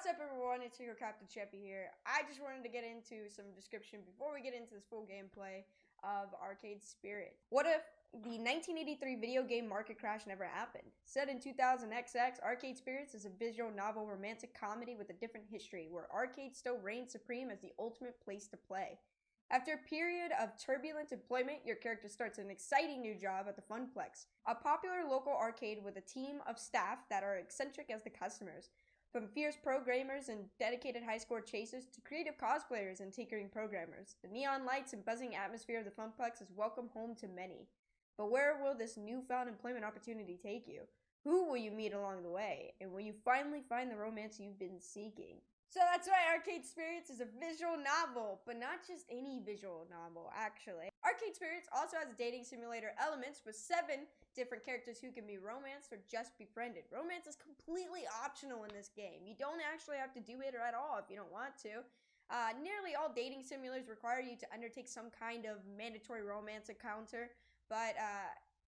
What's up, everyone? It's your CaptainChefy here. I just wanted to get into some description before we get into this full gameplay of Arcade Spirit. What if the 1983 video game market crash never happened? Set in 2000 XX, Arcade Spirits is a visual novel romantic comedy with a different history, where arcade still reigns supreme as the ultimate place to play. After a period of turbulent employment, your character starts an exciting new job at the Funplex, a popular local arcade with a team of staff that are eccentric as the customers. From fierce pro-gamers and dedicated high-score chasers to creative cosplayers and tinkering programmers, the neon lights and buzzing atmosphere of the Funplex is welcome home to many. But where will this newfound employment opportunity take you? Who will you meet along the way? And will you finally find the romance you've been seeking? So that's right, Arcade Spirits is a visual novel, but not just any visual novel, actually. Arcade Spirits also has dating simulator elements with 7 different characters who can be romanced or just befriended. Romance is completely optional in this game. You don't actually have to do it at all if you don't want to. Nearly all dating simulators require you to undertake some kind of mandatory romance encounter, but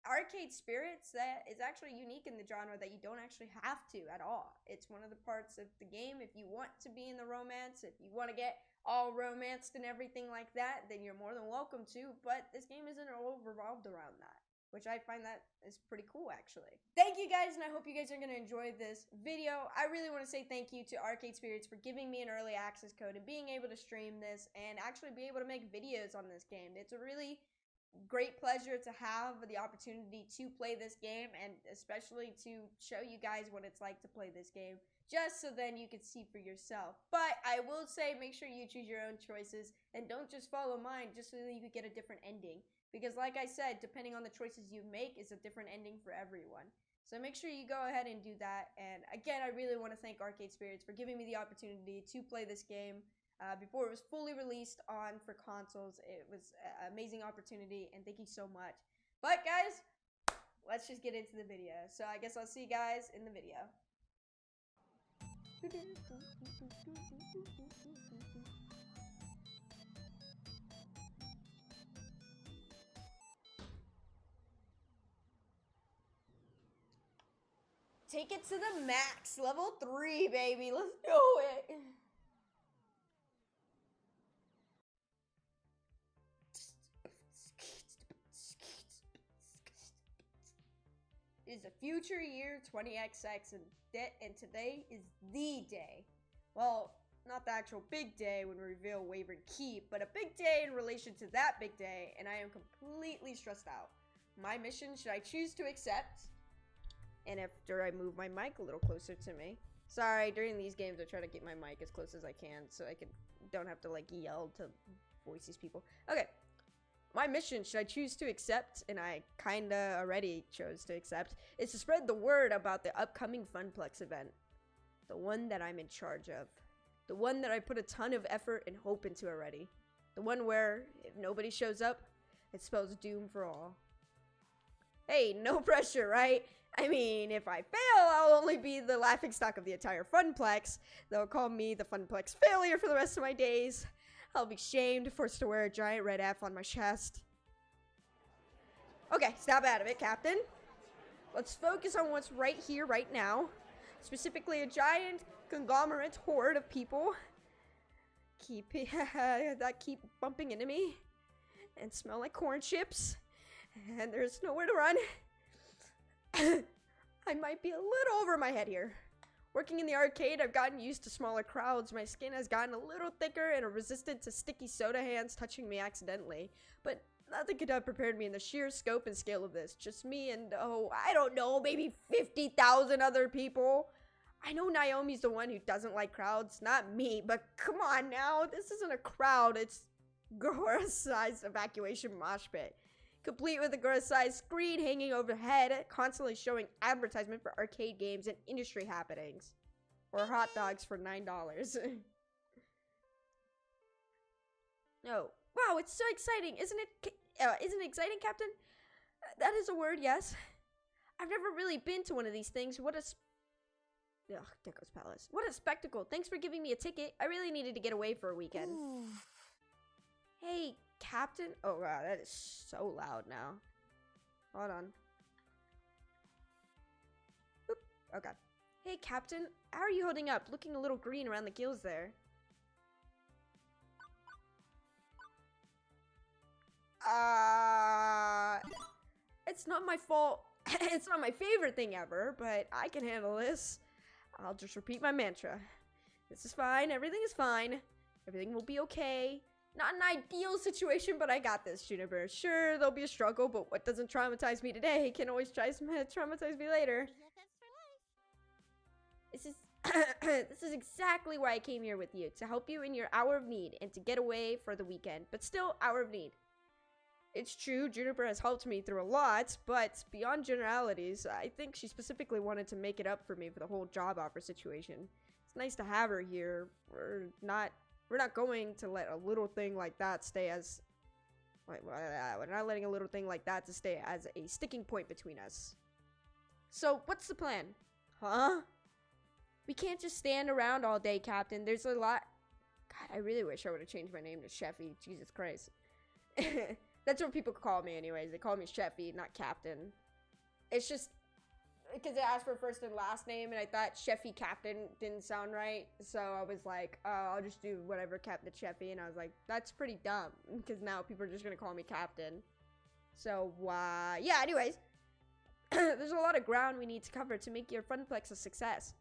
Arcade Spirits that is actually unique in the genre that you don't actually have to at all. It's one of the parts of the game. If you want to be in the romance, if you want to get all romanced and everything like that, then you're more than welcome to, but this game isn't all revolved around that, which I find that is pretty cool, actually. Thank you guys, and I hope you guys are going to enjoy this video. I really want to say thank you to Arcade Spirits for giving me an early access code and being able to stream this and actually be able to make videos on this game. It's a really great pleasure to have the opportunity to play this game, and especially to show you guys what it's like to play this game, just so then you can see for yourself. But I will say, make sure you choose your own choices and don't just follow mine just so that you could get a different ending, because like I said, depending on the choices you make is a different ending for everyone. So make sure you go ahead and do that. And again, I really want to thank Arcade Spirits for giving me the opportunity to play this game before it was fully released for consoles. It was an amazing opportunity, and thank you so much. But guys, let's just get into the video. So I guess I'll see you guys in the video. Take it to the max, level 3, baby. Let's do it. It is a future year 20XX, and today is the day. Well, not the actual big day when we reveal Wayward Keep, but a big day in relation to that big day, and I am completely stressed out. My mission, should I choose to accept? And after I move my mic a little closer to me. Sorry, during these games I try to get my mic as close as I can so I don't have to like yell to voice these people. Okay. My mission, should I choose to accept, and I kinda already chose to accept, is to spread the word about the upcoming Funplex event. The one that I'm in charge of. The one that I put a ton of effort and hope into already. The one where, if nobody shows up, it spells doom for all. Hey, no pressure, right? I mean, if I fail, I'll only be the laughingstock of the entire Funplex. They'll call me the Funplex failure for the rest of my days. I'll be shamed, forced to wear a giant red F on my chest. Okay, snap out of it, Captain. Let's focus on what's right here, right now. Specifically, a giant conglomerate horde of people that keep bumping into me and smell like corn chips, and there's nowhere to run. I might be a little over my head here. Working in the arcade, I've gotten used to smaller crowds. My skin has gotten a little thicker and resistant to sticky soda hands touching me accidentally. But nothing could have prepared me in the sheer scope and scale of this. Just me and, oh, I don't know, maybe 50,000 other people. I know Naomi's the one who doesn't like crowds, not me. But come on now, this isn't a crowd. It's Gora-sized evacuation mosh pit. Complete with a Gora-sized screen hanging overhead, constantly showing advertisement for arcade games and industry happenings. Or hot dogs for $9. Oh, wow, it's so exciting, isn't it? Isn't it exciting, Captain? That is a word, yes. I've never really been to one of these things. What a Gecko's Palace. What a spectacle. Thanks for giving me a ticket. I really needed to get away for a weekend. Hey, Captain? Oh, wow, that is so loud now. Hold on. Oop, okay. Hey, Captain. How are you holding up? Looking a little green around the gills there. It's not my fault. It's not my favorite thing ever, but I can handle this. I'll just repeat my mantra. This is fine. Everything is fine. Everything will be okay. Not an ideal situation, but I got this, Juniper. Sure, there'll be a struggle, but what doesn't traumatize me today can always traumatize me later. This is this is exactly why I came here with you, to help you in your hour of need and to get away for the weekend, but still hour of need. It's true, Juniper has helped me through a lot, but beyond generalities, I think she specifically wanted to make it up for me for the whole job offer situation. It's nice to have her here. We're not going to let a little thing like that stay as... we're not letting a little thing like that to stay as a sticking point between us. So, what's the plan? Huh? We can't just stand around all day, Captain. There's a lot... God, I really wish I would have changed my name to Chefy. Jesus Christ. That's what people call me anyways. They call me Chefy, not Captain. It's just because they asked for first and last name, and I thought Chefy Captain didn't sound right. So I was like, oh, I'll just do whatever, Captain Chefy. And I was like, that's pretty dumb, because now people are just going to call me Captain. So, yeah, anyways. There's a lot of ground we need to cover to make your Funplex a success.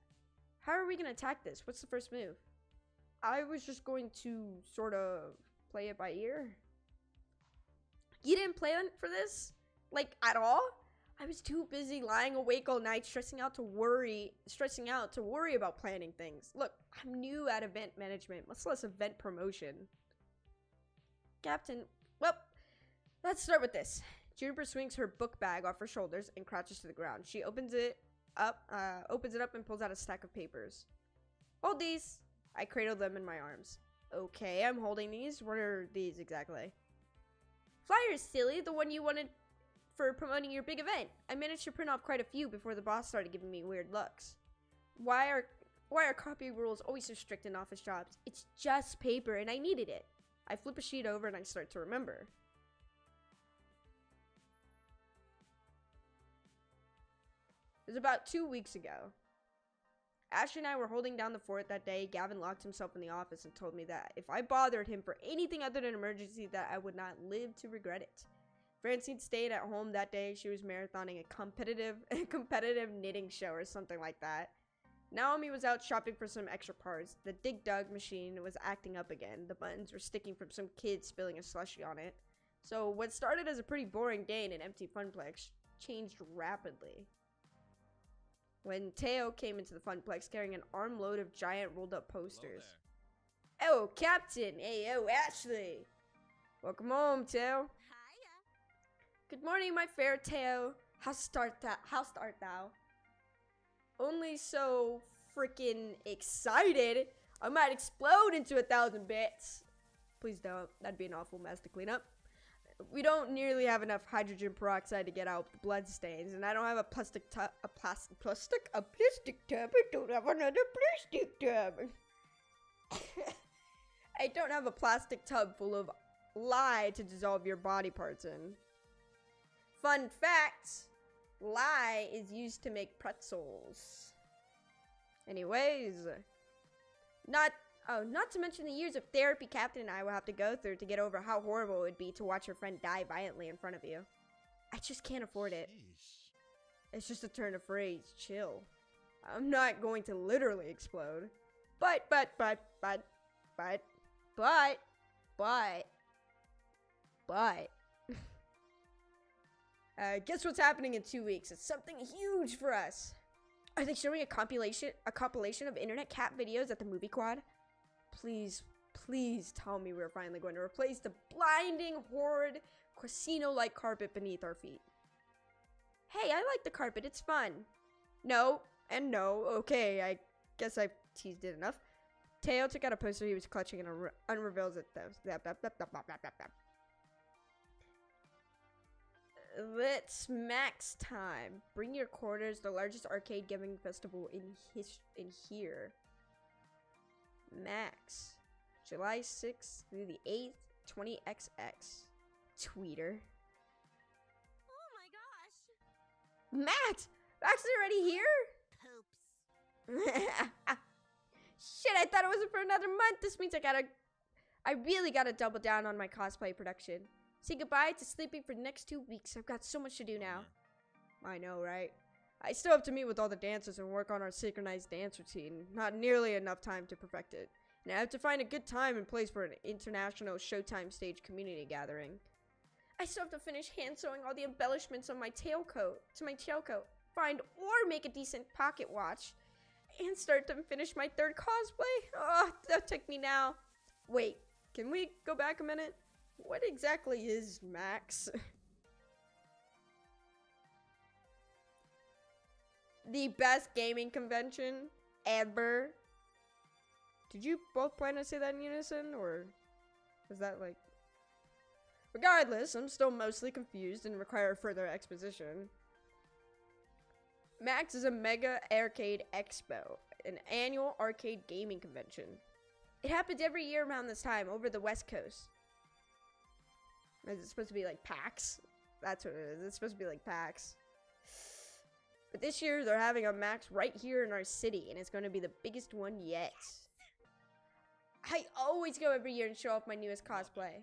How are we going to attack this? What's the first move? I was just going to sort of play it by ear. You didn't plan for this? Like, at all? I was too busy lying awake all night, stressing out to worry about planning things. Look, I'm new at event management, much less event promotion. Captain, well, let's start with this. Juniper swings her book bag off her shoulders and crouches to the ground. She opens it up and pulls out a stack of papers. Hold these. I cradle them in my arms. Okay, I'm holding these. What are these exactly? Flyers, silly, the one you wanted for promoting your big event. I managed to print off quite a few before the boss started giving me weird looks. Why are copy rules always so strict in office jobs? It's just paper and I needed it. I flip a sheet over and I start to remember. It was about 2 weeks ago. Ashley and I were holding down the fort that day. Gavin locked himself in the office and told me that if I bothered him for anything other than an emergency, that I would not live to regret it. Francine stayed at home that day. She was marathoning a competitive knitting show or something like that. Naomi was out shopping for some extra parts. The Dig Dug machine was acting up again. The buttons were sticking from some kid spilling a slushie on it. So what started as a pretty boring day in an empty Funplex changed rapidly. When Teo came into the Funplex carrying an armload of giant rolled up posters. Oh, Captain! Hey, oh, Ashley! Welcome home, Teo. Hiya. Good morning, my fair Teo. How start thou? Only so freaking excited, I might explode into 1,000 bits. Please don't. That'd be an awful mess to clean up. We don't nearly have enough hydrogen peroxide to get out the blood stains, and I don't have a plastic tub. A plastic tub. I don't have another plastic tub. I don't have a plastic tub full of lye to dissolve your body parts in. Fun fact: lye is used to make pretzels. Anyways, not to mention the years of therapy Captain and I will have to go through to get over how horrible it would be to watch your friend die violently in front of you. I just can't afford it. It's just a turn of phrase. Chill. I'm not going to literally explode. But. Guess what's happening in 2 weeks? It's something huge for us. Are they showing a compilation of internet cat videos at the movie quad? Please tell me we're finally going to replace the blinding, horrid, casino-like carpet beneath our feet. Hey, I like the carpet. It's fun. No, and no. Okay, I guess I've teased it enough. Teo took out a poster he was clutching and unreveals it. It's Max time. Bring your quarters. The largest arcade gaming festival in here. Max. July 6th through the 8th, 20XX. Tweeter. Oh my gosh. Max! Max is already here? Poops. Shit, I thought it wasn't for another month. This means I really gotta double down on my cosplay production. Say goodbye to sleeping for the next 2 weeks. I've got so much to do now. I know, right? I still have to meet with all the dancers and work on our synchronized dance routine. Not nearly enough time to perfect it. And I have to find a good time and place for an international Showtime stage community gathering. I still have to finish hand sewing all the embellishments on my tailcoat, find or make a decent pocket watch, and start to finish my 3rd cosplay. Oh, that took me now. Wait, can we go back a minute? What exactly is Max? The best gaming convention ever. Did you both plan to say that in unison, or was that like... Regardless, I'm still mostly confused and require further exposition. Max is a mega arcade expo, an annual arcade gaming convention. It happens every year around this time over the West Coast. Is it supposed to be like PAX? That's what it is. It's supposed to be like PAX. But this year, they're having a Max right here in our city, and it's going to be the biggest one yet. I always go every year and show off my newest cosplay.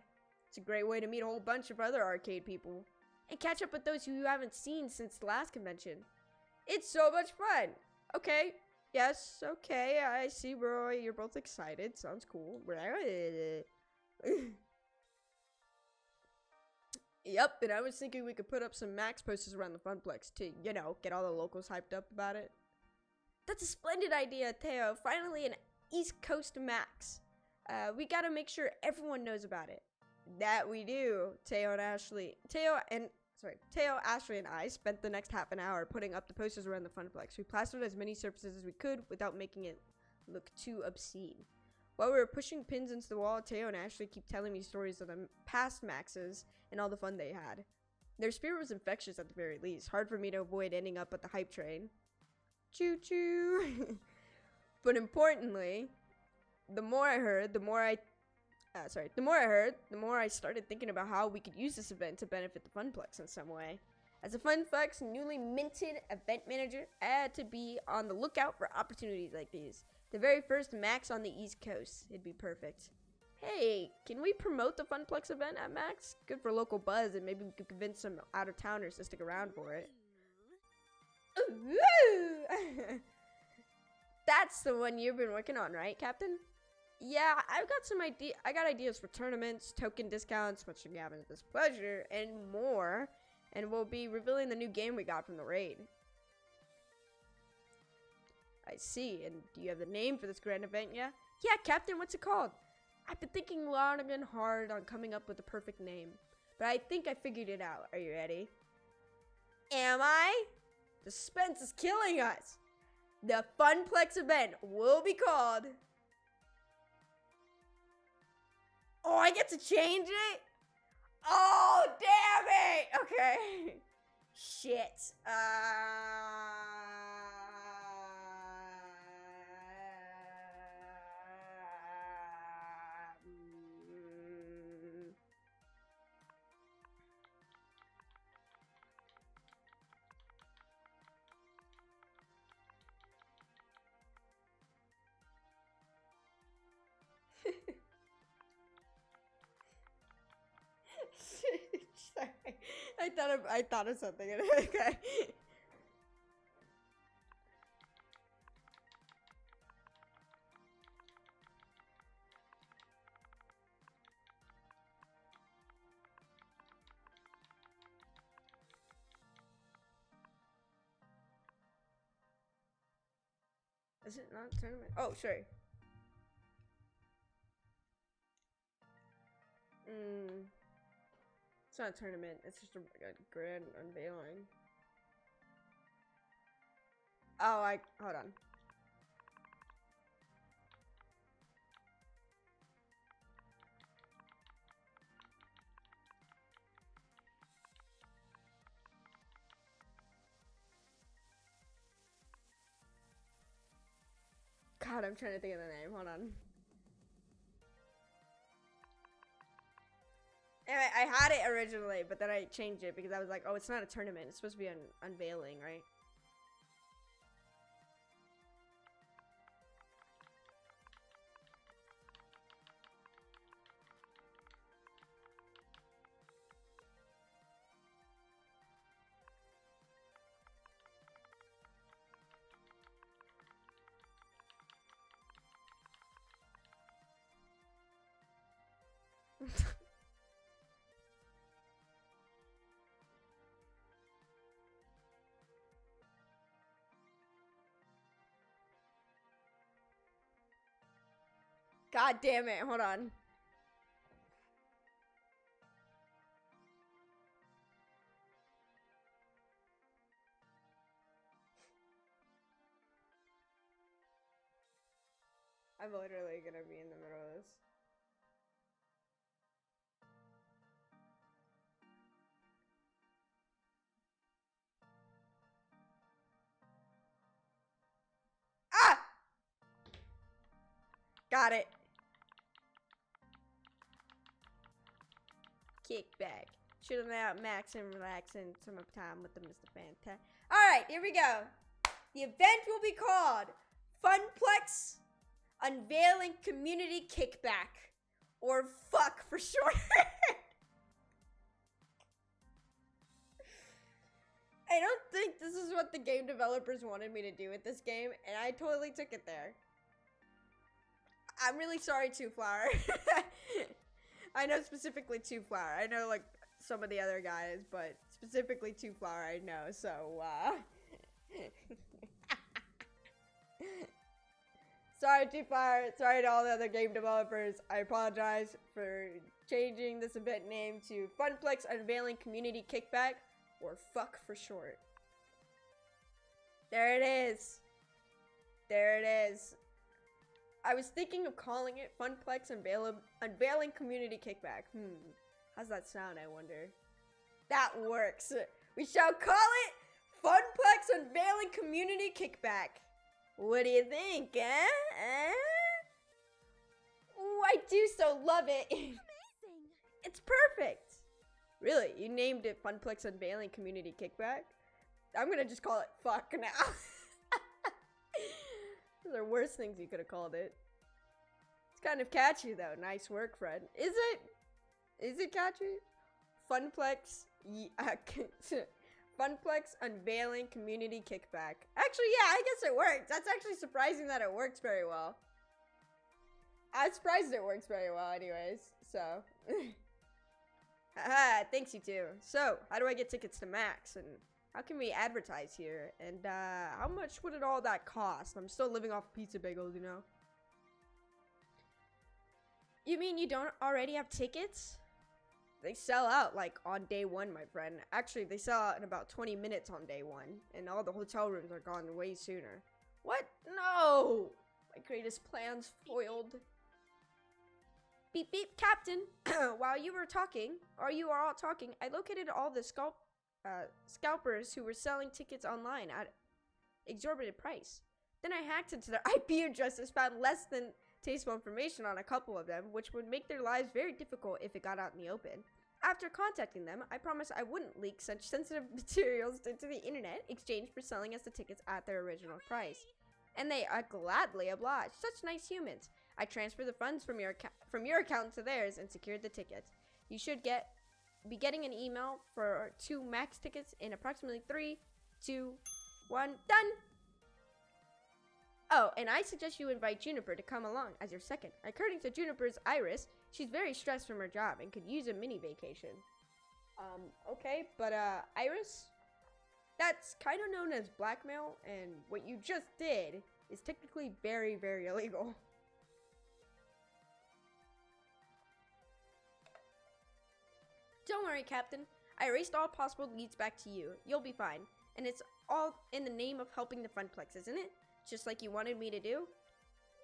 It's a great way to meet a whole bunch of other arcade people, and catch up with those who you haven't seen since the last convention. It's so much fun! Okay, yes, okay, I see, bro, you're both excited. Sounds cool. Yep, and I was thinking we could put up some Max posters around the Funplex to, you know, get all the locals hyped up about it. That's a splendid idea, Theo. Finally, an East Coast Max. We gotta make sure everyone knows about it. That we do. Theo, Ashley, and I spent the next half an hour putting up the posters around the Funplex. We plastered as many surfaces as we could without making it look too obscene. While we were pushing pins into the wall, Theo and Ashley keep telling me stories of the past Maxes and all the fun they had. Their spirit was infectious at the very least. Hard for me to avoid ending up at the hype train. Choo choo. But importantly, the more I heard, the more I started thinking about how we could use this event to benefit the Funplex in some way. As a Funplex newly minted event manager, I had to be on the lookout for opportunities like these. The very first Max on the East Coast. It'd be perfect. Hey, can we promote the Funplex event at Max? Good for local buzz, and maybe we could convince some out-of-towners to stick around for it. That's the one you've been working on, right, Captain? Yeah, I've got some I got ideas for tournaments, token discounts, much to Gavin's displeasure, and more. And we'll be revealing the new game we got from the raid. I see. And do you have the name for this grand event, yeah? Yeah, Captain, what's it called? I've been thinking long and hard on coming up with the perfect name. But I think I figured it out. Are you ready? Am I? The suspense is killing us. The Funplex event will be called... Oh, I get to change it? Oh, damn it! Okay. Shit. Sorry. I thought of something. Okay. Is it not a tournament? Oh, sorry. It's not a tournament, it's just a grand unveiling. Oh, hold on. God, I'm trying to think of the name, hold on. Anyway, I had it originally, but then I changed it because I was like, oh, it's not a tournament. It's supposed to be an unveiling, right? God damn it, hold on. I'm literally gonna be in the middle of this. Ah! Got it. Kickback. Chilling out, maxing, relaxing, some time with the Mr. Fantastic. Alright, here we go. The event will be called Funplex Unveiling Community Kickback. Or fuck for short. I don't think this is what the game developers wanted me to do with this game, and I totally took it there. I'm really sorry, Two Flower. I know specifically Two Flower. I know like some of the other guys, but specifically Two Flower I know, so sorry, Two Flower. Sorry to all the other game developers. I apologize for changing this event name to Funplex Unveiling Community Kickback, or fuck for short. There it is. There it is. I was thinking of calling it Funplex Unveiling Community Kickback. How's that sound, I wonder? That works. We shall call it Funplex Unveiling Community Kickback. What do you think, eh? Ooh, I do so love it. Amazing. It's perfect. Really? You named it Funplex Unveiling Community Kickback? I'm gonna just call it fuck now. Those are worse things you could have called it. It's kind of catchy though. Nice work, Fred. Is it? Is it catchy? Funplex. Funplex Unveiling Community Kickback. Actually, yeah, I guess it works. That's actually surprising that it works very well. I'm surprised it works very well anyways, so. Haha, thanks you too. So, how do I get tickets to Max? And how can we advertise here? And how much would it all that cost? I'm still living off pizza bagels, you know. You mean you don't already have tickets? They sell out like on day one, my friend. Actually, they sell out in about 20 minutes on day one. And all the hotel rooms are gone way sooner. What? No! My greatest plans foiled. Beep beep, Captain. While you were talking, or you are all talking, I located all the scalpers who were selling tickets online at exorbitant price. Then I hacked into their IP addresses, found less than tasteful information on a couple of them, which would make their lives very difficult if it got out in the open. After contacting them, I promised I wouldn't leak such sensitive materials into the internet in exchange for selling us the tickets at their original price. And they gladly obliged. Such nice humans. I transferred the funds from your account to theirs and secured the tickets. You should be getting an email for 2 Max tickets in approximately 3, 2, 1, done! Oh, and I suggest you invite Juniper to come along as your second. According to Juniper's Iris, she's very stressed from her job and could use a mini vacation. Okay, but Iris? That's kind of known as blackmail, and what you just did is technically very, very illegal. Don't worry, Captain. I erased all possible leads back to you. You'll be fine. And it's all in the name of helping the Funplex, isn't it? Just like you wanted me to do?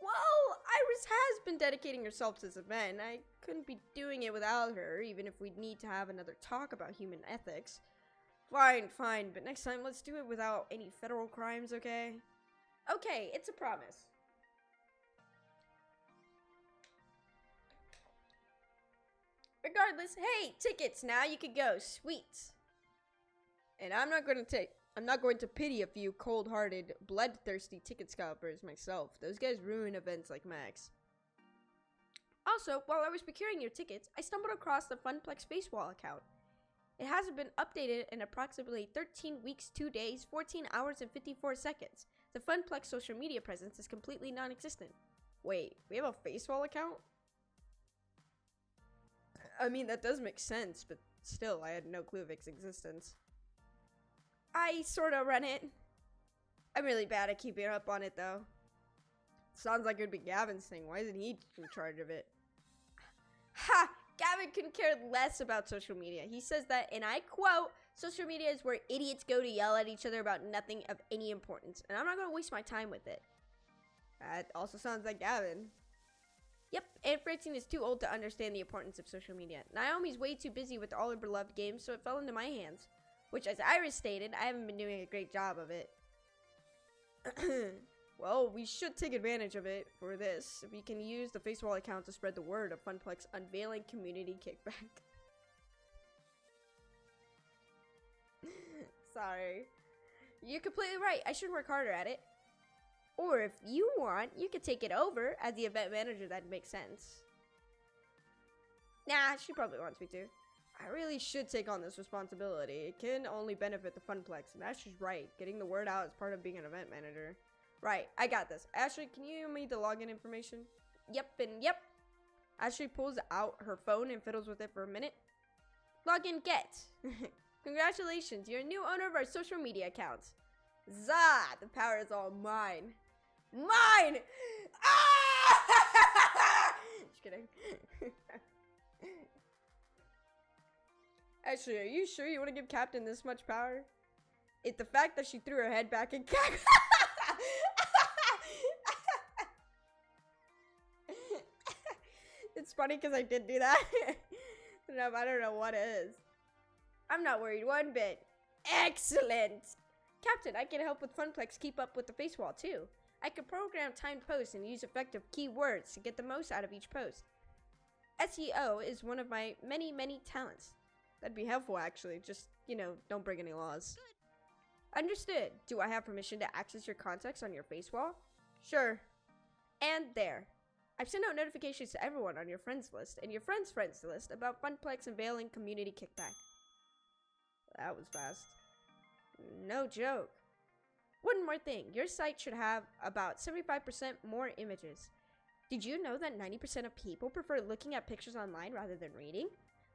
Well, Iris has been dedicating herself to this event. I couldn't be doing it without her, even if we'd need to have another talk about human ethics. Fine, fine, but next time let's do it without any federal crimes, okay? Okay, it's a promise. Regardless, hey, tickets, now you can go, sweet. And I'm not going to pity a few cold-hearted, bloodthirsty ticket scalpers myself. Those guys ruin events like Max. Also, while I was procuring your tickets, I stumbled across the Funplex Facewall account. It hasn't been updated in approximately 13 weeks, 2 days, 14 hours, and 54 seconds. The Funplex social media presence is completely non-existent. Wait, we have a Facewall account? I mean, that does make sense, but still, I had no clue of its existence. I sort of run it. I'm really bad at keeping up on it, though. Sounds like it would be Gavin's thing. Why isn't he in charge of it? Ha! Gavin couldn't care less about social media. He says that, and I quote, social media is where idiots go to yell at each other about nothing of any importance, and I'm not going to waste my time with it. That also sounds like Gavin. Yep, Aunt Francine is too old to understand the importance of social media. Naomi's way too busy with all her beloved games, so it fell into my hands. Which, as Iris stated, I haven't been doing a great job of it. Well, we should take advantage of it for this. We can use the Facewall account to spread the word of Funplex Unveiling Community Kickback. Sorry. You're completely right. I should work harder at it. Or if you want, you could take it over as the event manager. That makes sense. Nah, she probably wants me to. I really should take on this responsibility. It can only benefit the Funplex, and Ashley's right. Getting the word out is part of being an event manager. Right, I got this. Ashley, can you give me the login information? Yep, and yep. Ashley pulls out her phone and fiddles with it for a minute. Login get. Congratulations, you're a new owner of our social media accounts. Zah, the power is all mine. Mine! Ah! Just kidding. Ashley, are you sure you want to give Captain this much power? It's the fact that she threw her head back and It's funny because I did do that. No, I don't know what it is. I'm not worried one bit. Excellent! Captain, I can help with Funplex keep up with the face wall too. I can program timed posts and use effective keywords to get the most out of each post. SEO is one of my many, many talents. That'd be helpful actually, just, you know, don't break any laws. Understood. Do I have permission to access your contacts on your face wall? Sure. And there. I've sent out notifications to everyone on your friends list and your friends' list about Funplex Unveiling Community Kickback. That was fast. No joke. One more thing. Your site should have about 75% more images. Did you know that 90% of people prefer looking at pictures online rather than reading?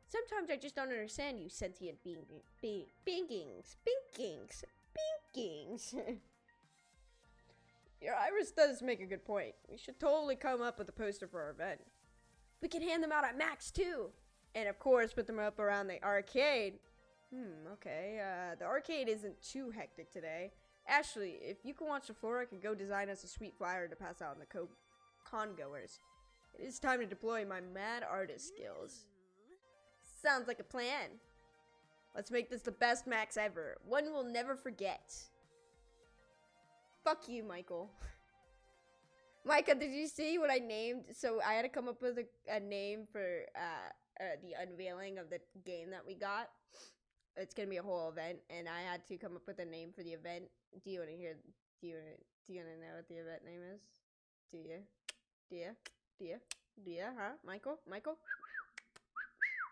Sometimes I just don't understand you sentient beingings. Your Iris does make a good point. We should totally come up with a poster for our event. We can hand them out at Max too. And of course put them up around the arcade. Okay. The arcade isn't too hectic today. Ashley, if you can watch the floor, I could go design us a sweet flyer to pass out in the con-goers. It is time to deploy my mad artist skills. Sounds like a plan. Let's make this the best Max ever. One we'll never forget. Fuck you, Michael. Micah, did you see what I named? So I had to come up with a name for the unveiling of the game that we got. It's gonna be a whole event, and I had to come up with a name for the event. Do you want to hear? Do you want to know what the event name is? Do you? Huh, Michael?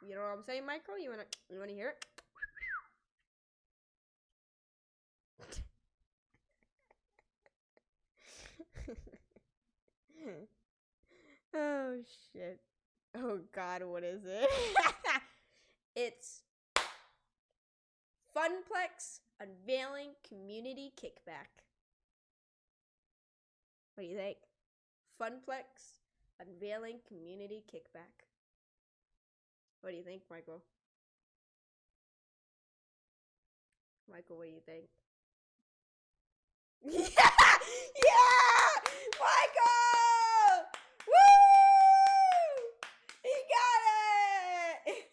You know what I'm saying, Michael? You wanna hear it? Oh shit. Oh god, what is it? It's Funplex Unveiling Community Kickback. What do you think? Funplex Unveiling Community Kickback. What do you think, Michael? Michael, what do you think? Yeah! Michael! Woo! He got it!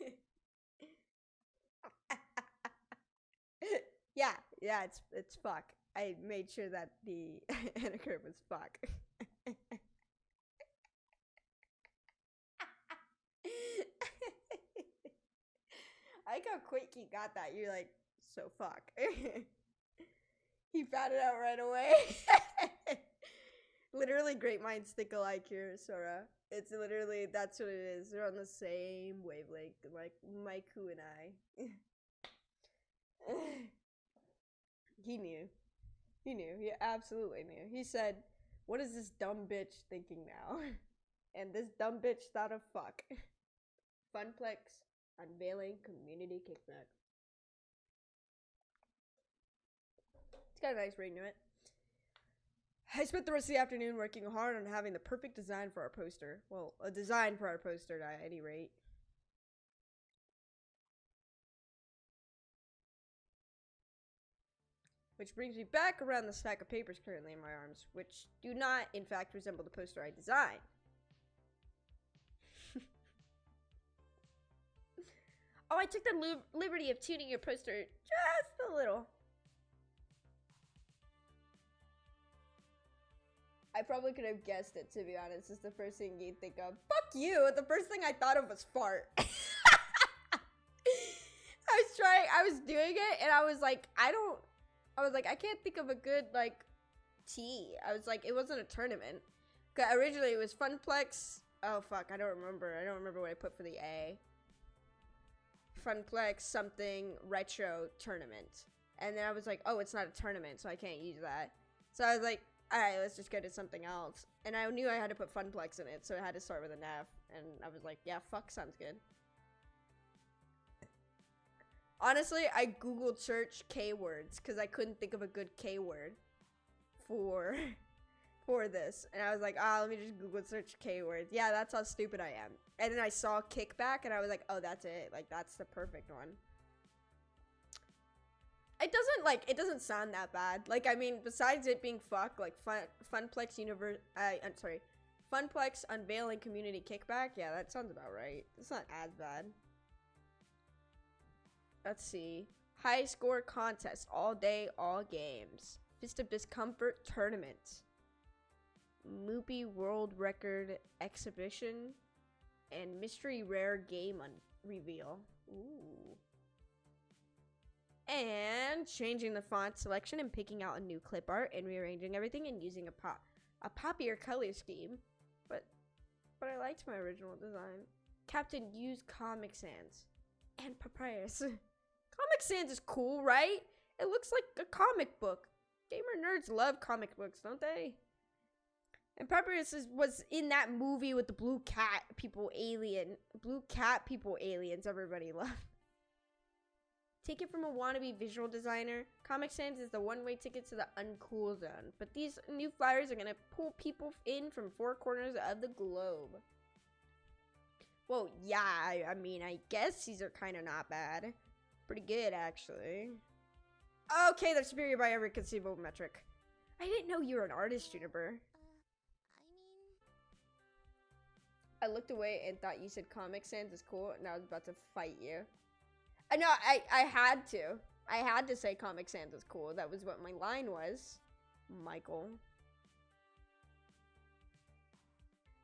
Yeah, it's fuck. I made sure that the anagram was fuck. I like how quick you got that. You're like, so fuck. He found it out right away. Literally, great minds think alike here, Sora. It's literally, that's what it is. They're on the same wavelength, like Maiku and I. He knew. He absolutely knew. He said, what is this dumb bitch thinking now? And this dumb bitch thought of fuck. Funplex Unveiling Community Kickback. It's got a nice ring to it. I spent the rest of the afternoon working hard on having the perfect design for our poster. Well, a design for our poster at any rate. Which brings me back around the stack of papers currently in my arms, which do not, in fact, resemble the poster I designed. Oh, I took the liberty of tuning your poster just a little. I probably could have guessed it, to be honest. It's the first thing you'd think of. Fuck you! The first thing I thought of was fart. I was doing it, and I was like, I can't think of a good, like, tea. I was like, it wasn't a tournament. Originally, it was Funplex. Oh, fuck, I don't remember. I don't remember what I put for the A. Funplex something retro tournament. And then I was like, oh, it's not a tournament, so I can't use that. So I was like, alright, let's just go to something else. And I knew I had to put Funplex in it, so it had to start with an F. And I was like, yeah, fuck sounds good. Honestly, I googled search K words because I couldn't think of a good K word for this. And I was like, let me just Google search K words. Yeah, that's how stupid I am. And then I saw Kickback and I was like, oh, that's it. Like, that's the perfect one. It doesn't sound that bad. Like, I mean, besides it being fuck, like Funplex Funplex Unveiling Community Kickback. Yeah, that sounds about right. It's not as bad. Let's see. High score contest. All day, all games. Fist of Discomfort tournament. Moopy world record exhibition. And mystery rare game reveal. Ooh. And changing the font selection and picking out a new clip art and rearranging everything and using a poppier color scheme. But I liked my original design. Captain used Comic Sans and Papyrus. Comic Sans is cool, right? It looks like a comic book. Gamer nerds love comic books, don't they? And Papyrus was in that movie with the blue cat people aliens everybody loved. Take it from a wannabe visual designer. Comic Sans is the one-way ticket to the uncool zone. But these new flyers are gonna pull people in from 4 corners of the globe. Well, yeah, I mean, I guess these are kind of not bad. Pretty good, actually. Okay, they're superior by every conceivable metric. I didn't know you were an artist, Juniper. I looked away and thought you said Comic Sans is cool, and I was about to fight you. No, I had to. I had to say Comic Sans is cool. That was what my line was. Michael.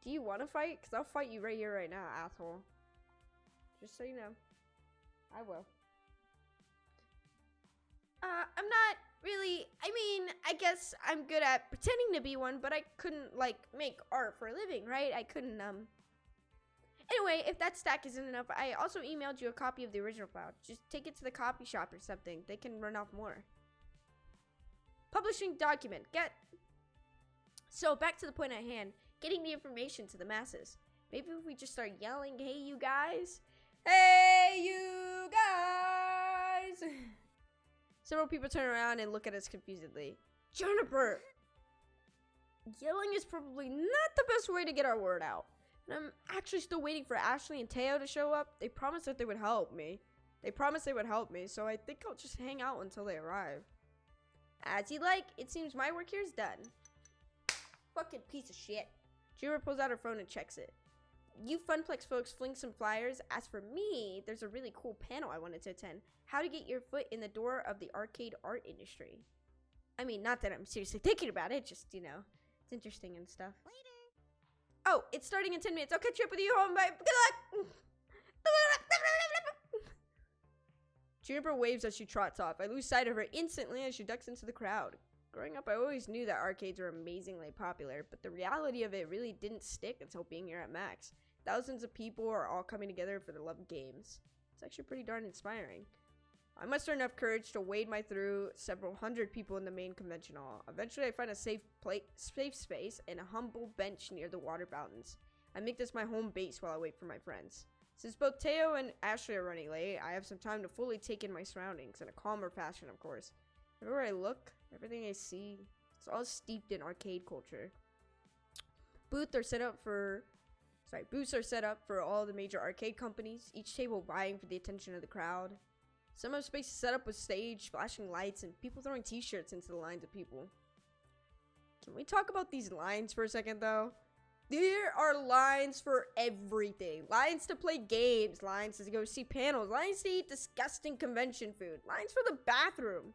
Do you want to fight? Because I'll fight you right here, right now, asshole. Just so you know. I will. I'm not really, I mean, I guess I'm good at pretending to be one, but I couldn't, like, make art for a living, right? I couldn't, Anyway, if that stack isn't enough, I also emailed you a copy of the original file. Just take it to the copy shop or something. They can run off more. Publishing document. So, back to the point at hand. Getting the information to the masses. Maybe if we just start yelling, hey, you guys. Hey, you guys. Several people turn around and look at us confusedly. Juniper! Yelling is probably not the best way to get our word out. And I'm actually still waiting for Ashley and Teo to show up. They promised that they would help me. So I think I'll just hang out until they arrive. As you like, it seems my work here is done. Fucking piece of shit. Juniper pulls out her phone and checks it. You Funplex folks fling some flyers. As for me, there's a really cool panel I wanted to attend. How to get your foot in the door of the arcade art industry. I mean, not that I'm seriously thinking about it, just, you know, it's interesting and stuff. Later. Oh, it's starting in 10 minutes. I'll catch up with you home. Bye. Good luck. Juniper waves as she trots off. I lose sight of her instantly as she ducks into the crowd. Growing up, I always knew that arcades were amazingly popular, but the reality of it really didn't stick until being here at Max. Thousands of people are all coming together for the love of games. It's actually pretty darn inspiring. I muster enough courage to wade my through several hundred people in the main convention hall. Eventually, I find a safe space and a humble bench near the water fountains. I make this my home base while I wait for my friends. Since both Teo and Ashley are running late, I have some time to fully take in my surroundings in a calmer fashion, of course. Everywhere I look, everything I see, it's all steeped in arcade culture. Booths are set up for all the major arcade companies, each table vying for the attention of the crowd. Some have spaces set up with stage, flashing lights, and people throwing t-shirts into the lines of people. Can we talk about these lines for a second, though? There are lines for everything. Lines to play games, lines to go see panels, lines to eat disgusting convention food, lines for the bathroom.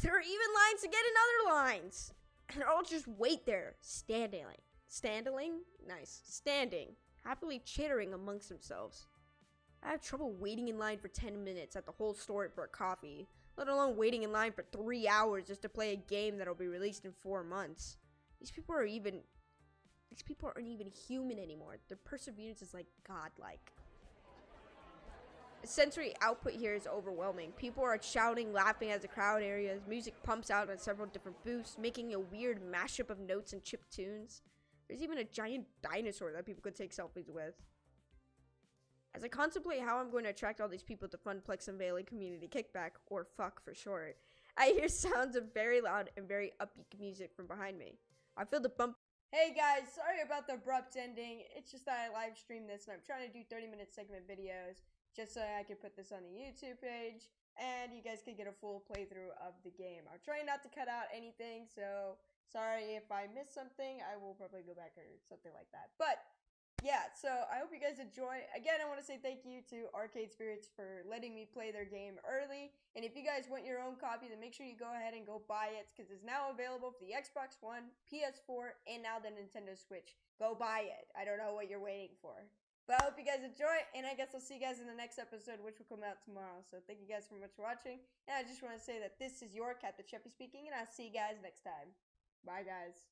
There are even lines to get in other lines. And they're all just wait there, standing, happily chittering amongst themselves. I have trouble waiting in line for 10 minutes at the whole store for a coffee, let alone waiting in line for 3 hours just to play a game that'll be released in 4 months. These people aren't even human anymore. Their perseverance is like godlike. The sensory output here is overwhelming. People are shouting, laughing as the crowd areas. Music pumps out on several different booths, making a weird mashup of notes and chip tunes. There's even a giant dinosaur that people could take selfies with. As I contemplate how I'm going to attract all these people to Funplex Unveiling Community Kickback, or FUCK for short, I hear sounds of very loud and very upbeat music from behind me. I feel the bump. Hey guys, sorry about the abrupt ending. It's just that I live streamed this and I'm trying to do 30-minute segment videos just so I can put this on the YouTube page and you guys can get a full playthrough of the game. I'm trying not to cut out anything, so sorry if I miss something. I will probably go back or something like that. But yeah, so I hope you guys enjoy. Again, I want to say thank you to Arcade Spirits for letting me play their game early. And if you guys want your own copy, then make sure you go ahead and go buy it because it's now available for the Xbox One, PS4, and now the Nintendo Switch. Go buy it. I don't know what you're waiting for. But I hope you guys enjoy, and I guess I'll see you guys in the next episode, which will come out tomorrow. So thank you guys so much for watching. And I just want to say that this is your CaptainChefy speaking, and I'll see you guys next time. Bye, guys.